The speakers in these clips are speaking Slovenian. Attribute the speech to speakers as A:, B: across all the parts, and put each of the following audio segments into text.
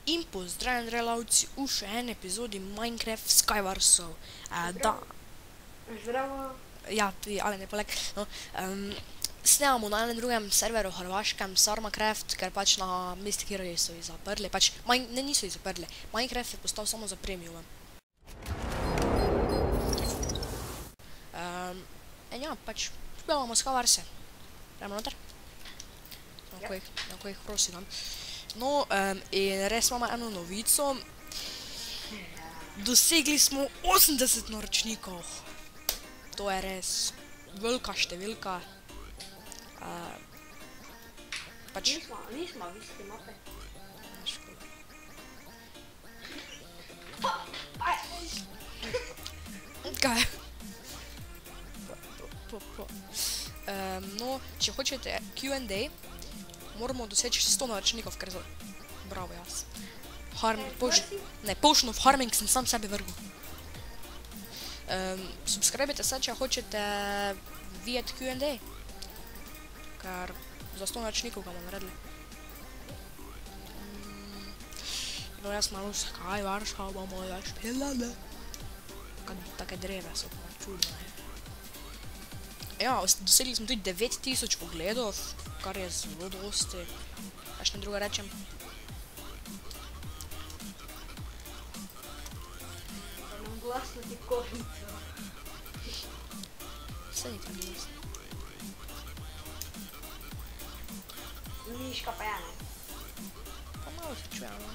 A: In pozdravljeni relavci v še eni epizodi Minecraft Skywarsov. Da,
B: Zdravo.
A: ja, tudi Alen je poleg. No, snemamo na enem drugem serveru hrvaškem, Sarmacraft, ker pač na mesti, kjer so jih zaprli, pač, ne, niso jih zaprli, Minecraft je postal samo za premiume. In ja, pač, špilamo Skywarse. Gremo noter? Tako jih prosim. No, in res imamo eno novico. Dosegli smo 80 naročnikov. To je res velika številka. Pač...
B: Nismo visti mape.
A: Kaj? No, če hočete Q&A, moramo doseči 100 naročnikov, ker za... Bravo, jaz. Potion of Farming sem sam sebi vrgel. Subscribite se, če hočete videti Q&A. Ker za 100 naročnikov ga bomo naredili. No, jaz malo Skywarsov bomo špilali. Take dreve so pa čudne. Ja, dosegli smo tudi 9000 pogledov, kar je zelo dosti. Kaj še druga rečem?
B: Da nam glasno ti kožico.
A: Vse ni tam glasno.
B: Miška pa jane.
A: Pa malo se čujemo.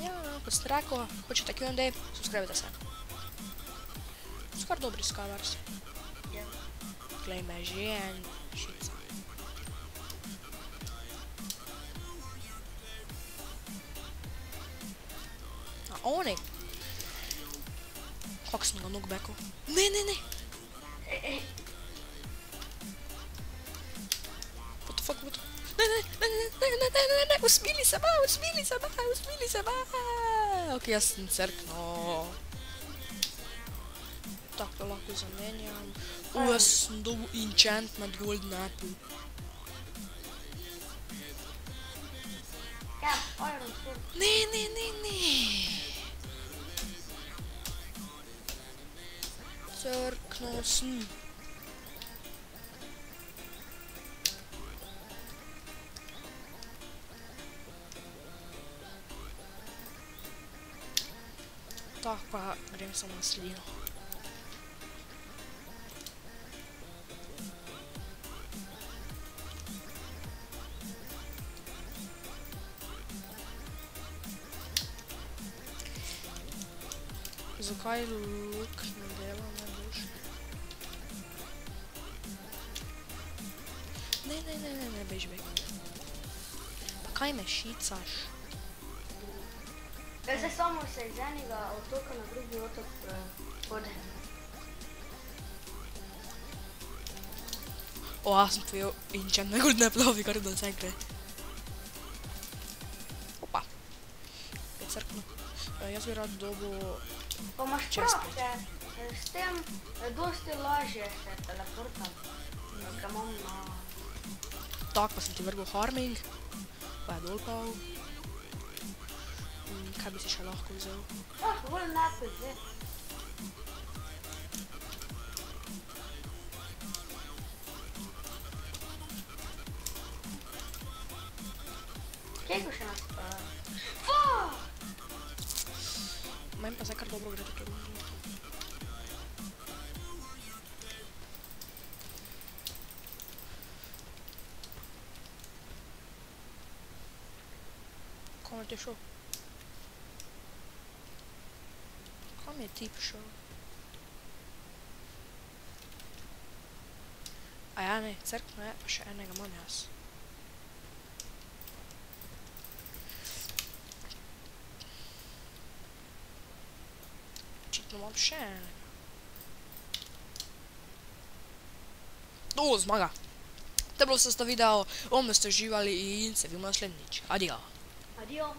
A: Ja, kot ste rekel, hočete Q&A, subscribite se. Skar dobri Skywars. Glej me že en šica. A oni? Kak sem ga knockbackal? Ne! What the fuck, what? Ne, usmili se me! Ok, jaz sem crknil. Tako lahko zamenjam. Jaz sem dobil enchantment golden apple.
B: Ja, iron sword.
A: Ne. Crknil sem. Tako pa grem samo na slino. Zakaj luk ne dela najboljše? Ne, bež. Pa kaj me šicaš?
B: Zdaj samo se iz enega otoka na drugi otok hode.
A: O, jaz sem tvojel enchantment golden apple, kar da vse gre. Opa. Je crkno. Jaz bi rad dobil...
B: Pa imaš prav, s tem dosti lažje se teleportam. Ker imam na...
A: Tak, pa sem ti vrgel farming. Pa je dol pal. Kaj bi si še lahko vzel?
B: Golden apple, zdaj. Kje ko še nas... Fuck!
A: Meni pa zdaj kar dobro gre to rundo. Kam je ti šel? Kam je tip šel? A ja ne, crkno je, pa še enega manj jaz. Očitno imam še enega. Zmaga! To je bilo vse za video, da ste uživali in se vidimo naslednjič. Adijo!
B: Adijo!